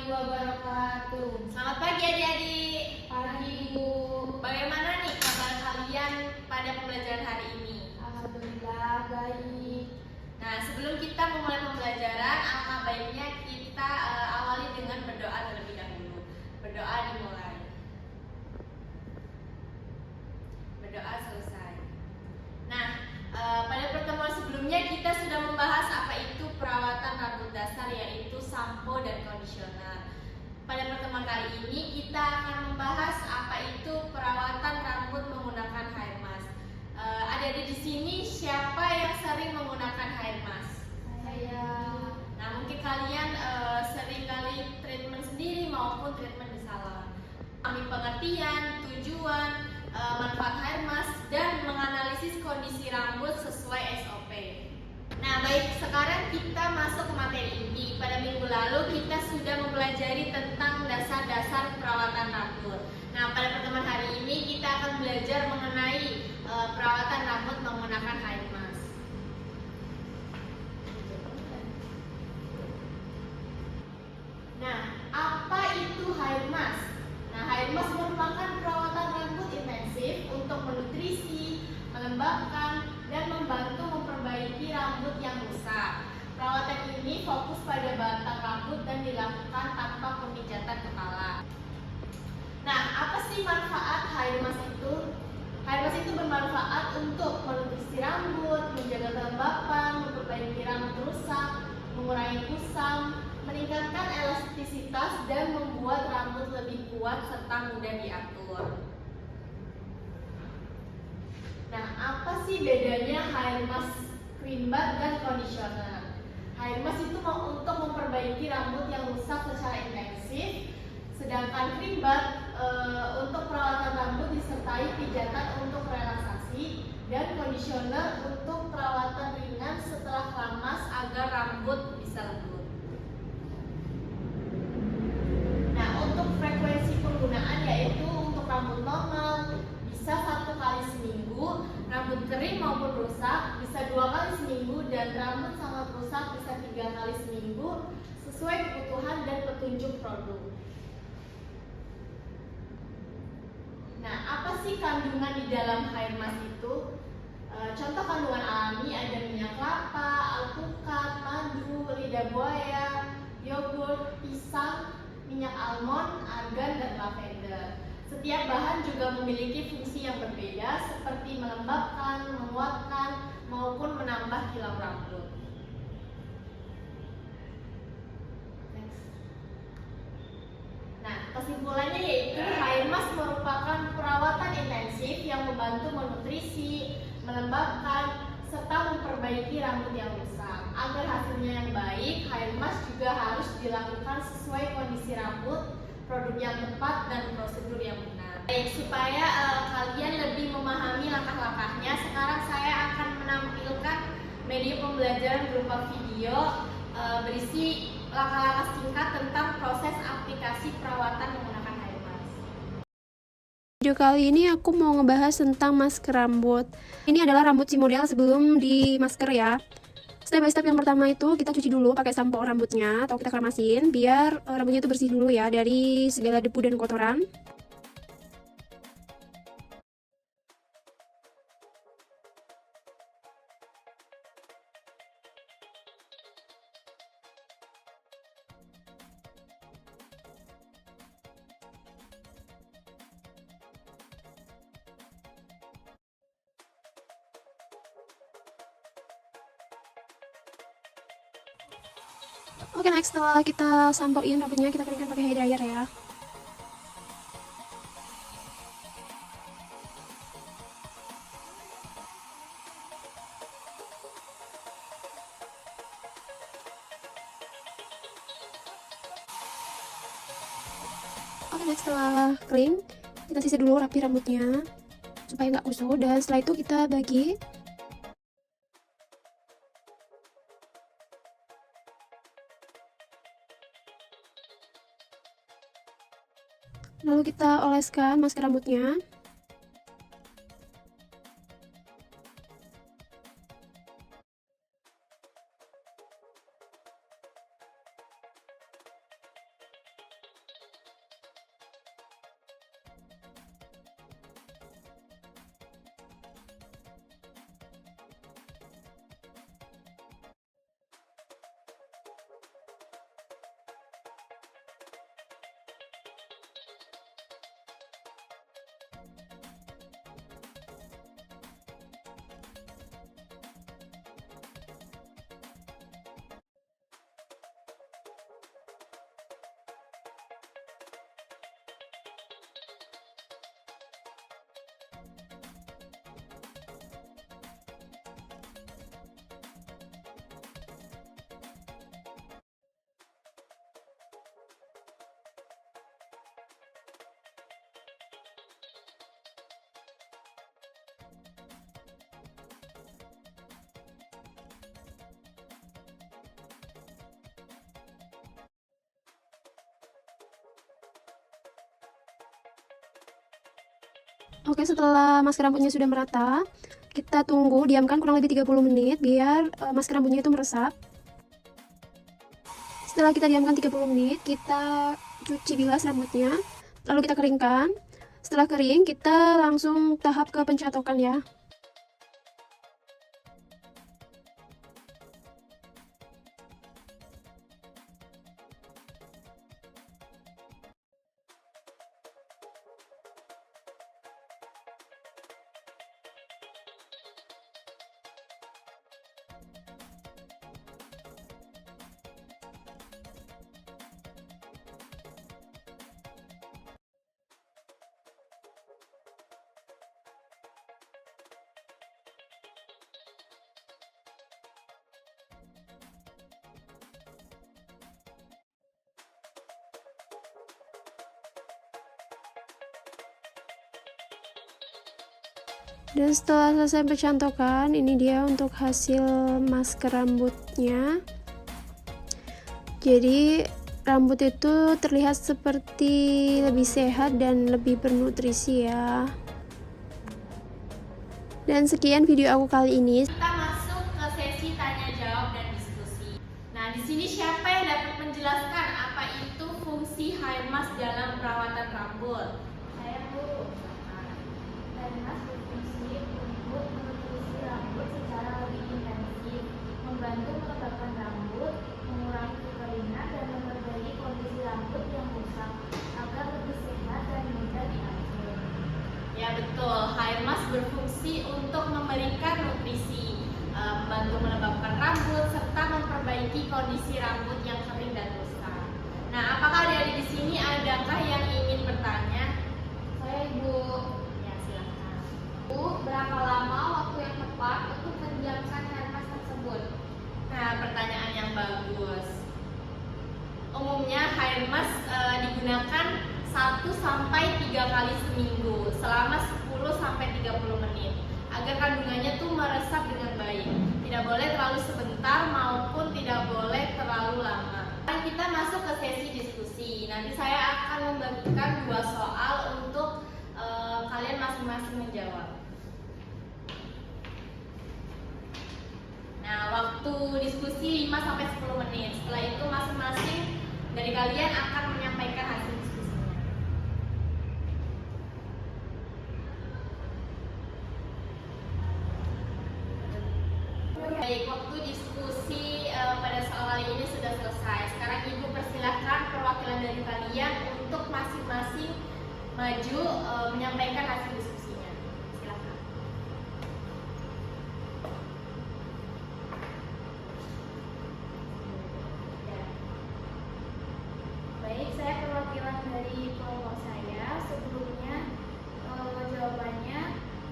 wabarakatuh. Selamat pagi adik-adik. Pagi Bu. Bagaimana nih kabar kalian pada pembelajaran hari ini? Alhamdulillah baik. Nah, sebelum kita memulai pembelajaran, alangkah baiknya kita awali dengan berdoa terlebih dahulu. Berdoa dimulai. Berdoa selesai. Nah, pada pertemuan sebelumnya kita sudah membahas apa itu perawatan rambut dasar, yaitu sampo dan kondisioner. Pada pertemuan kali ini kita akan membahas apa itu perawatan rambut menggunakan hair mask. Adik-adik di sini siapa yang sering menggunakan hair mask? Saya. Nah, mungkin kalian sering kali treatment sendiri maupun treatment di salon. Ambil pengertian, tujuan, manfaat hair mask dan menganalisis kondisi rambut sesuai SOP. Nah, baik, sekarang kita masuk ke materi inti. Pada minggu lalu kita sudah mempelajari tentang dasar-dasar perawatan rambut. Nah, pada pertemuan hari ini kita akan belajar mengenai perawatan rambut menggunakan hair mask. Nah, apa itu hair mask? Nah, hair mask merupakan perawatan rambut intensif untuk menutrisi, melembabkan, dan membantu memperbaiki rambut yang rusak. Perawatan ini fokus pada batang rambut dan dilakukan tanpa pemijatan kepala. Nah, apa sih manfaat hair mask itu? Hair mask itu bermanfaat untuk menutrisi rambut, menjaga kelembapan, memperbaiki rambut rusak, mengurangi kusam, meningkatkan elastisitas, dan membuat rambut lebih kuat serta mudah diatur. Nah, apa sih bedanya hair mask creambath dan conditioner? Hair mask itu untuk memperbaiki rambut yang rusak secara intensif, sedangkan creambath untuk perawatan rambut disertai pijatan untuk relaksasi, dan conditioner untuk perawatan ringan setelah keramas agar rambut bisa lembut. Nah, untuk frekuensi penggunaan yaitu untuk rambut normal bisa 1 kali seminggu, rambut kering maupun rusak bisa 2 kali seminggu, dan rambut sangat rusak bisa 3 kali seminggu sesuai kebutuhan dan petunjuk produk. Nah, apa sih kandungan di dalam hair mask itu? Contoh kandungan alami ada minyak kelapa, alpukat, madu, lidah buaya, yogurt, pisang, minyak almond, argan, dan lavender. Setiap bahan juga memiliki fungsi yang berbeda seperti melembabkan, menguatkan, maupun menambah kilau rambut. Nah, kesimpulannya yaitu hair mask merupakan perawatan intensif yang membantu menutrisi, melembabkan, serta memperbaiki rambut yang rusak. Agar hasilnya yang baik, hair mask juga harus dilakukan sesuai kondisi rambut, produk yang tepat, dan prosedur yang benar. Baik, supaya kalian lebih memahami langkah-langkahnya, sekarang saya akan menampilkan media pembelajaran berupa video berisi langkah-langkah singkat tentang proses aplikasi perawatan menggunakan hair mask. Video kali ini aku mau ngebahas tentang masker rambut. Ini adalah rambut si model sebelum di masker ya. Step by step yang pertama itu kita cuci dulu pakai sampo rambutnya atau kita keramasin biar rambutnya itu bersih dulu ya dari segala debu dan kotoran. Oke, next setelah kita sampoin rambutnya, kita keringkan pakai hair dryer ya. Oke, next setelah kering, kita sisir dulu rapi rambutnya supaya nggak kusut, dan setelah itu kita bagi. Lalu kita oleskan masker rambutnya. Oke, setelah masker rambutnya sudah merata, kita tunggu, diamkan kurang lebih 30 menit biar masker rambutnya itu meresap. Setelah kita diamkan 30 menit, kita cuci bilas rambutnya, lalu kita keringkan. Setelah kering, kita langsung tahap ke pencatokan ya. Dan setelah selesai pencantokan, ini dia untuk hasil masker rambutnya. Jadi rambut itu terlihat seperti lebih sehat dan lebih bernutrisi ya. Dan sekian video aku kali ini. Kita masuk ke sesi tanya jawab dan diskusi. Nah, di sini siapa yang dapat menjelaskan apa itu fungsi hair mask dalam perawatan rambut? Saya Bu. Hair mask berfungsi untuk menutrisi rambut secara lebih intensif, membantu melembabkan rambut, mengurangi kekeringan dan memperbaiki kondisi rambut yang rusak agar lebih sehat dan mudah diatur. Ya betul, hair mask berfungsi untuk memberikan nutrisi, membantu melembabkan rambut, serta memperbaiki kondisi rambut yang kering dan rusak. Nah, apakah adik-adik di sini adakah yang ingin bertanya? Saya Ibu. Ya, silakan. Bu, berapa lama waktu yang tepat untuk mendiamkan hair mask tersebut? Nah, pertanyaan yang bagus. Umumnya hair mask digunakan 1-3 kali seminggu selama 10-30 menit agar kandungannya tuh meresap dengan baik. Tidak boleh terlalu sebentar maupun tidak boleh terlalu lama. Sekarang kita masuk ke sesi diskusi. Nanti saya akan membagikan 2 soal untuk kalian masing-masing menjawab. Nah, waktu diskusi 5-10 menit. Setelah itu masing-masing dari kalian akan menyampaikan hasil diskusinya. Baik, waktu diskusi pada soal kali ini sudah selesai. Sekarang Ibu persilahkan perwakilan dari kalian untuk masing-masing maju menyampaikan hasil diskusinya. Silakan. Baik, saya perwakilan dari kelompok saya. Sebelumnya jawabannya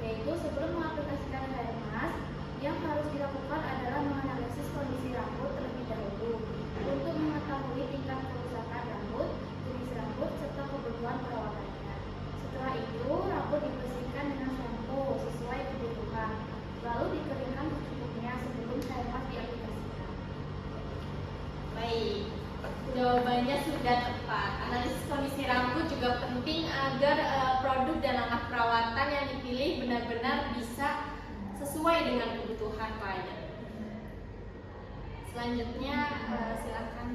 yaitu sebelum mengaplikasikan hair mask, yang harus dilakukan adalah menganalisis kondisi rambut terlebih dahulu untuk mengetahui tingkat kerusakan rambut, jenis rambut, serta kebutuhan perawatannya. Setelah itu, rambut dibersihkan dengan shampoo sesuai kebutuhan, lalu dikeringkan secukupnya sebelum hair mask diaplikasikan. Baik, jawabannya sudah tepat. Analisis kondisi rambut juga penting agar produk dan langkah perawatan yang dipilih benar-benar bisa sesuai dengan kebutuhan klien. Selanjutnya, silakan.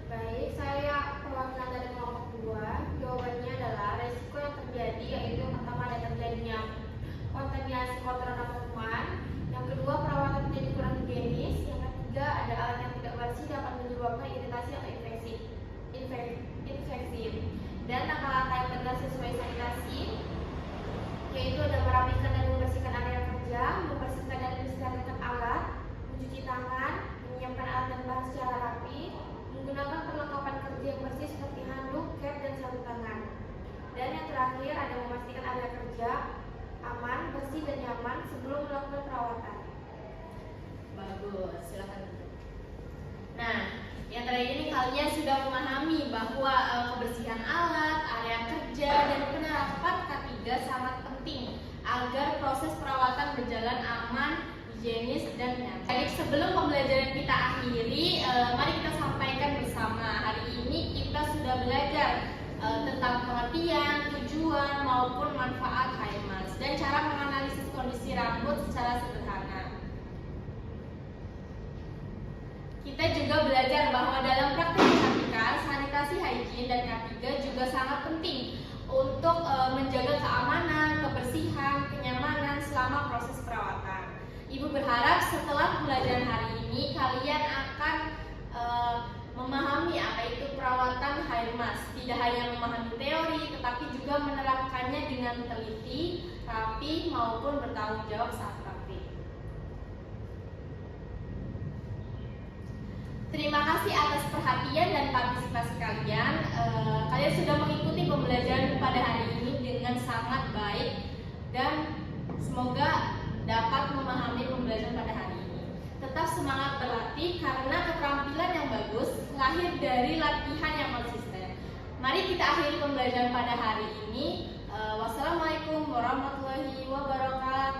Baik, saya perwakilan dari kelompok 2. Jawabannya adalah resiko yang terjadi yaitu yang pertama ada terjadinya kontaminasi kotoran atau kuman, yang kedua perawatan menjadi kurang higienis, yang ketiga ada alat yang tidak bersih dapat menyebabkan iritasi atau infeksi. Dan langkah-langkah yang tegas sesuai sanitasi yaitu ada merapikan dan membersihkan area kerja, membersihkan dan mensterilkan alat, mencuci tangan, menyiapkan alat dan bahan secara rapi, menggunakan perlengkapan kerja yang bersih seperti handuk, cap, dan sarung tangan. Dan yang terakhir ada memastikan area kerja aman, bersih, dan nyaman sebelum melakukan perawatan. Bagus, silakan. Nah, yang terakhir ini kalian sudah memahami bahwa kebersihan alat, area kerja, dan penerapan K3 sangat penting agar proses perawatan berjalan aman, higienis, dan nyaman. Jadi sebelum pembelajaran kita akhiri, mari kita sampaikan sudah belajar tentang pengertian, tujuan, maupun manfaat hair mask dan cara menganalisis kondisi rambut secara sederhana. Kita juga belajar bahwa dalam praktik kecantikan, sanitasi hygiene dan K3 juga sangat penting untuk menjaga keamanan, kebersihan, kenyamanan selama proses perawatan. Ibu berharap setelah pembelajaran hari ini kalian akan memahami apa itu perawatan hair mask. Tidak hanya memahami teori, tetapi juga menerapkannya dengan teliti, rapi, maupun bertanggung jawab saat praktik. Terima kasih atas perhatian dan partisipasi kalian. Kalian sudah mengikuti pembelajaran pada hari ini dengan sangat baik dan semoga dapat memahami pembelajaran pada hari ini. Tetap semangat berlatih karena keterampilan yang bagus lahir dari latihan yang konsisten. Mari kita akhiri pembelajaran pada hari ini. Wassalamualaikum warahmatullahi wabarakatuh.